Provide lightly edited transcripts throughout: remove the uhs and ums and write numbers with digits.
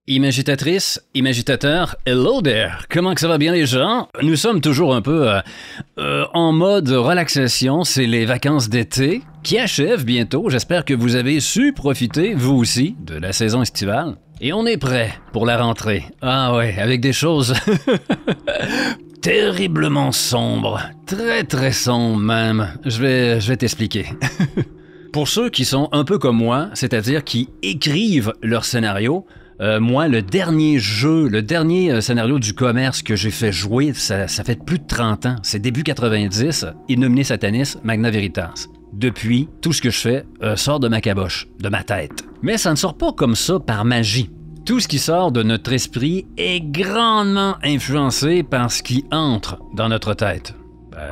Imagitatrice, imagitateur, hello there! Comment que ça va bien les gens? Nous sommes toujours un peu en mode relaxation, c'est les vacances d'été qui achèvent bientôt. J'espère que vous avez su profiter, vous aussi, de la saison estivale. Et on est prêt pour la rentrée. Ah ouais, avec des choses terriblement sombres, très sombres même. Je vais t'expliquer. Pour ceux qui sont un peu comme moi, c'est-à-dire qui écrivent leur scénario, moi, le dernier scénario du commerce que j'ai fait jouer, ça fait plus de 30 ans. C'est début 90, Innomine Satanis, Magna Veritas. Depuis, tout ce que je fais sort de ma caboche, de ma tête. Mais ça ne sort pas comme ça par magie. Tout ce qui sort de notre esprit est grandement influencé par ce qui entre dans notre tête.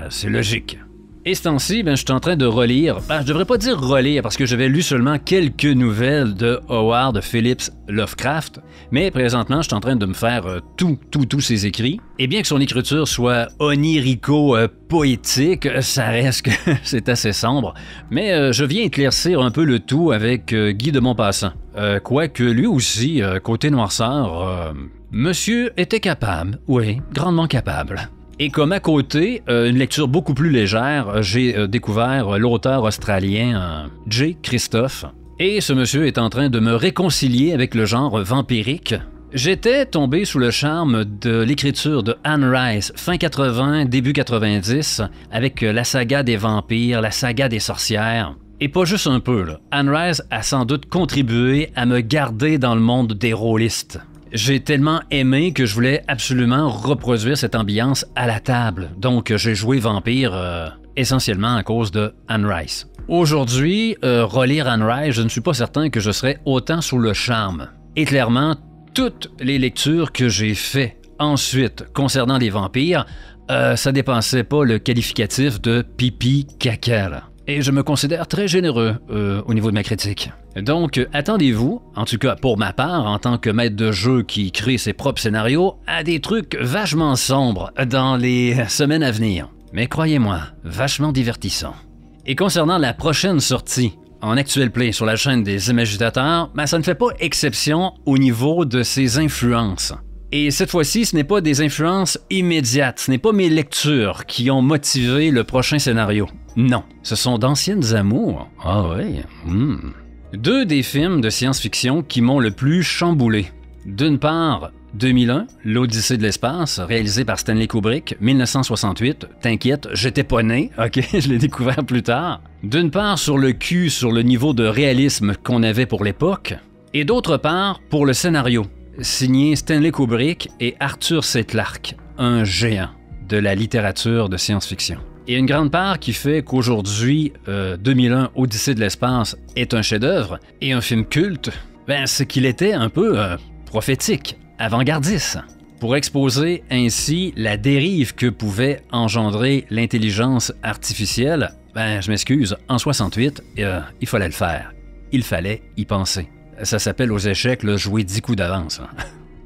C'est logique. Et ce temps-ci, je suis en train de relire, je devrais pas dire relire parce que j'avais lu seulement quelques nouvelles de Howard Phillips Lovecraft, mais présentement, je suis en train de me faire tous ses écrits. Et bien que son écriture soit onirico-poétique, ça reste que c'est assez sombre, mais je viens éclaircir un peu le tout avec Guy de Maupassant. Quoique lui aussi, côté noirceur, monsieur était capable, oui, grandement capable. Et comme à côté, une lecture beaucoup plus légère, j'ai découvert l'auteur australien J. Christophe. Et ce monsieur est en train de me réconcilier avec le genre vampirique. J'étais tombé sous le charme de l'écriture de Anne Rice, fin 80, début 90, avec la saga des vampires, la saga des sorcières. Et pas juste un peu, là. Anne Rice a sans doute contribué à me garder dans le monde des rôlistes. J'ai tellement aimé que je voulais absolument reproduire cette ambiance à la table. Donc, j'ai joué Vampire essentiellement à cause de Anne Rice. Aujourd'hui, relire Anne Rice, je ne suis pas certain que je serais autant sous le charme. Et clairement, toutes les lectures que j'ai faites ensuite concernant les vampires, ça dépassait pas le qualificatif de pipi caca, là. Et je me considère très généreux au niveau de ma critique. Donc, attendez-vous, en tout cas pour ma part, en tant que maître de jeu qui crée ses propres scénarios, à des trucs vachement sombres dans les semaines à venir. Mais croyez-moi, vachement divertissant. Et concernant la prochaine sortie en Actual Play sur la chaîne des Imagitateurs, ça ne fait pas exception au niveau de ses influences. Et cette fois-ci, ce n'est pas des influences immédiates, ce n'est pas mes lectures qui ont motivé le prochain scénario. Non, ce sont d'anciennes amours. Ah oui. Deux des films de science-fiction qui m'ont le plus chamboulé. D'une part, 2001, l'Odyssée de l'espace, réalisé par Stanley Kubrick, 1968. T'inquiète, j'étais pas né, ok, je l'ai découvert plus tard. D'une part, sur le cul, sur le niveau de réalisme qu'on avait pour l'époque. Et d'autre part, pour le scénario, signé Stanley Kubrick et Arthur C. Clarke, un géant de la littérature de science-fiction. Et une grande part qui fait qu'aujourd'hui, 2001, Odyssée de l'espace est un chef-d'œuvre et un film culte, c'est qu'il était un peu prophétique, avant-gardiste, pour exposer ainsi la dérive que pouvait engendrer l'intelligence artificielle. Je m'excuse, en 68, il fallait le faire. Il fallait y penser. Ça s'appelle aux échecs le jouer 10 coups d'avance.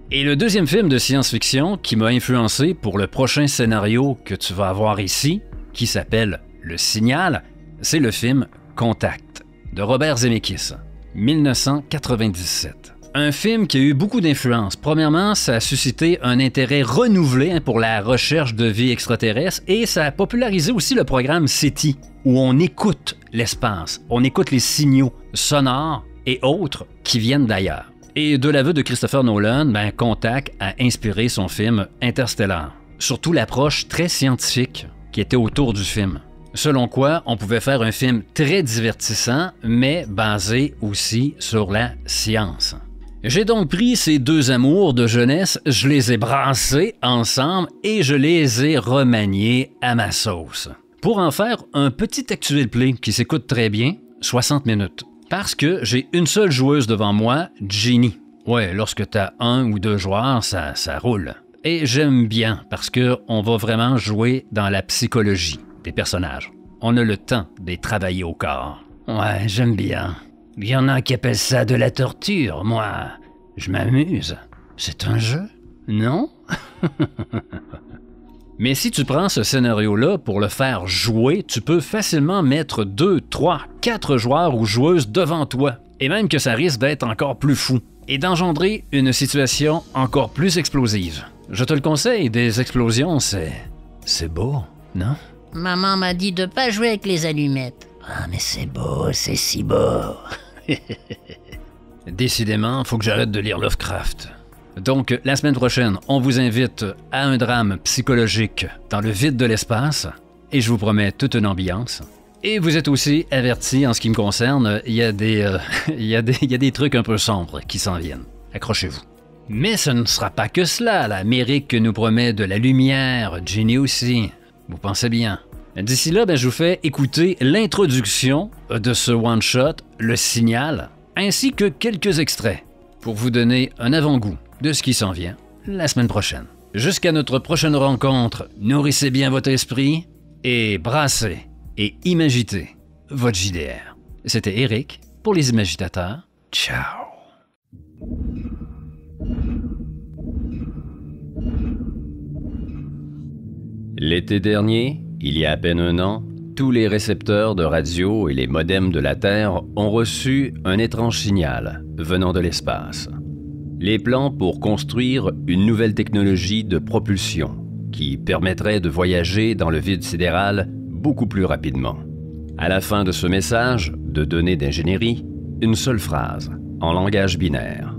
Et le deuxième film de science-fiction qui m'a influencé pour le prochain scénario que tu vas avoir ici, qui s'appelle Le Signal, c'est le film Contact, de Robert Zemeckis, 1997. Un film qui a eu beaucoup d'influence. Premièrement, ça a suscité un intérêt renouvelé pour la recherche de vie extraterrestre et ça a popularisé aussi le programme SETI, où on écoute l'espace, on écoute les signaux sonores et autres qui viennent d'ailleurs. Et de l'aveu de Christopher Nolan, Contact a inspiré son film Interstellar. Surtout l'approche très scientifique qui était autour du film. Selon quoi, on pouvait faire un film très divertissant, mais basé aussi sur la science. J'ai donc pris ces deux amours de jeunesse, je les ai brassés ensemble et je les ai remaniés à ma sauce. Pour en faire un petit actual play qui s'écoute très bien, 60 minutes. Parce que j'ai une seule joueuse devant moi, Ginny. Ouais, lorsque t'as un ou deux joueurs, ça roule. Et j'aime bien parce qu'on va vraiment jouer dans la psychologie des personnages. On a le temps de les travailler au corps. Ouais, j'aime bien. Il y en a qui appellent ça de la torture. Moi, je m'amuse. C'est un jeu, non? Mais si tu prends ce scénario-là pour le faire jouer, tu peux facilement mettre 2, 3, 4 joueurs ou joueuses devant toi. Et même que ça risque d'être encore plus fou. et d'engendrer une situation encore plus explosive. Je te le conseille, des explosions, c'est beau, non? Maman m'a dit de pas jouer avec les allumettes. Ah, mais c'est beau, c'est si beau. Décidément, faut que j'arrête de lire Lovecraft. Donc, la semaine prochaine, on vous invite à un drame psychologique dans le vide de l'espace, et je vous promets toute une ambiance. Et vous êtes aussi avertis, en ce qui me concerne, il y a des trucs un peu sombres qui s'en viennent. Accrochez-vous. Mais ce ne sera pas que cela. L'Amérique nous promet de la lumière, Ginny aussi. Vous pensez bien. D'ici là, je vous fais écouter l'introduction de ce one-shot, Le Signal, ainsi que quelques extraits, pour vous donner un avant-goût de ce qui s'en vient la semaine prochaine. Jusqu'à notre prochaine rencontre, nourrissez bien votre esprit et brassez et imagitez votre JDR. C'était Eric pour les imagitateurs. Ciao! L'été dernier, il y a à peine un an, tous les récepteurs de radio et les modems de la Terre ont reçu un étrange signal venant de l'espace. Les plans pour construire une nouvelle technologie de propulsion qui permettrait de voyager dans le vide sidéral beaucoup plus rapidement. À la fin de ce message de données d'ingénierie, une seule phrase, en langage binaire.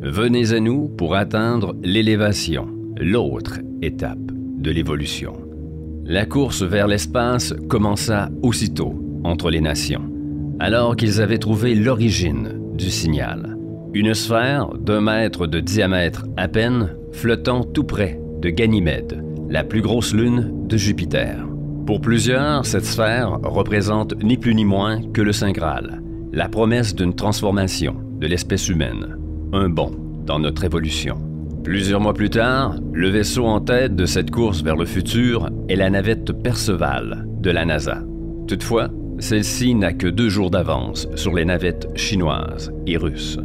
Venez à nous pour atteindre l'élévation, l'autre étape de l'évolution. La course vers l'espace commença aussitôt entre les nations, alors qu'ils avaient trouvé l'origine du signal. Une sphère d'1 mètre de diamètre à peine, flottant tout près de Ganymède, la plus grosse lune de Jupiter. Pour plusieurs, cette sphère représente ni plus ni moins que le Saint Graal, la promesse d'une transformation de l'espèce humaine, un bond dans notre évolution. Plusieurs mois plus tard, le vaisseau en tête de cette course vers le futur est la navette Perceval de la NASA. Toutefois, celle-ci n'a que 2 jours d'avance sur les navettes chinoises et russes.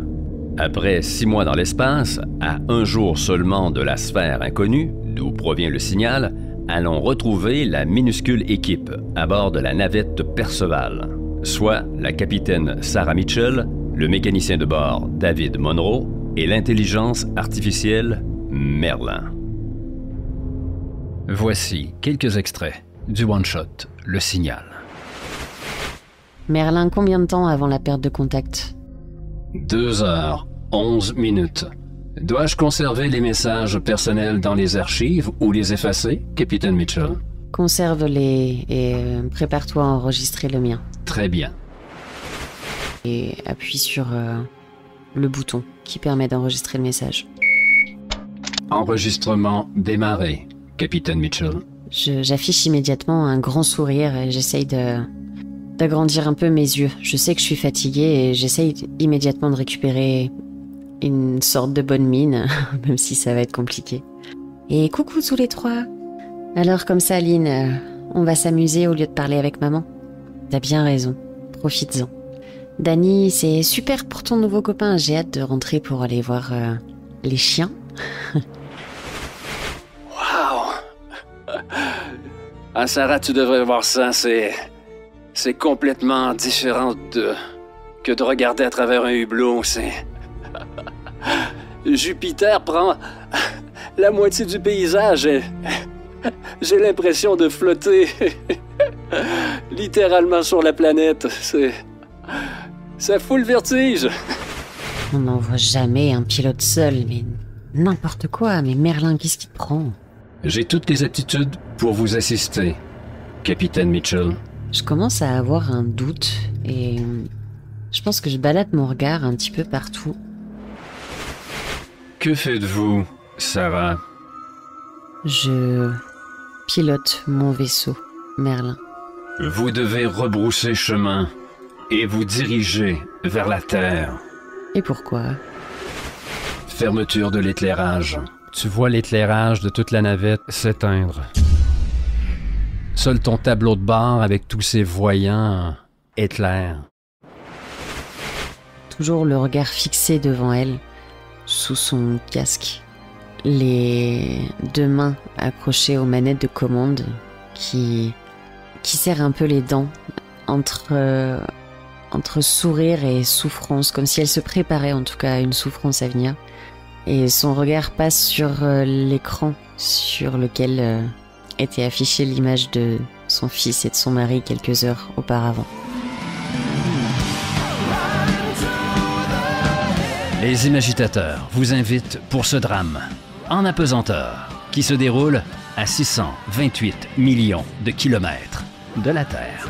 Après 6 mois dans l'espace, à 1 jour seulement de la sphère inconnue, d'où provient le signal, allons retrouver la minuscule équipe à bord de la navette Perceval, soit la capitaine Sarah Mitchell, le mécanicien de bord David Monroe et l'intelligence artificielle Merlin. Voici quelques extraits du one-shot Le Signal. Merlin, combien de temps avant la perte de contact? 2h11. Dois-je conserver les messages personnels dans les archives ou les effacer, Capitaine Mitchell? Conserve-les et prépare-toi à enregistrer le mien. Très bien. Et appuie sur le bouton qui permet d'enregistrer le message. Enregistrement démarré, Capitaine Mitchell. J'affiche immédiatement un grand sourire et j'essaye d'agrandir un peu mes yeux. Je sais que je suis fatiguée et j'essaye immédiatement de récupérer une sorte de bonne mine, même si ça va être compliqué. Et coucou tous les 3. Alors comme ça, Lynn, on va s'amuser au lieu de parler avec maman. T'as bien raison, profites-en. Dani, c'est super pour ton nouveau copain, j'ai hâte de rentrer pour aller voir les chiens. Wow! Ah, Sarah, tu devrais voir ça, c'est complètement différent que de regarder à travers un hublot, Jupiter prend la moitié du paysage et j'ai l'impression de flotter littéralement sur la planète. Ça fout le vertige. On n'en voit jamais un pilote seul, mais n'importe quoi. Mais Merlin, qu'est-ce qui te prend? J'ai toutes les aptitudes pour vous assister, Capitaine Mitchell. Je commence à avoir un doute et je pense que je balade mon regard un petit peu partout. Que faites-vous, Sarah? Je pilote mon vaisseau, Merlin. Vous devez rebrousser chemin et vous diriger vers la Terre. Et pourquoi? Fermeture de l'éclairage. Tu vois l'éclairage de toute la navette s'éteindre. Seul ton tableau de bord avec tous ses voyants éclaire. Toujours le regard fixé devant elle, sous son casque. Les 2 mains accrochées aux manettes de commande qui serrent un peu les dents entre entre sourire et souffrance, comme si elle se préparait en tout cas à une souffrance à venir. Et son regard passe sur l'écran sur lequel était affichée l'image de son fils et de son mari quelques heures auparavant. Les imagitateurs vous invitent pour ce drame en apesanteur qui se déroule à 628 millions de kilomètres de la Terre.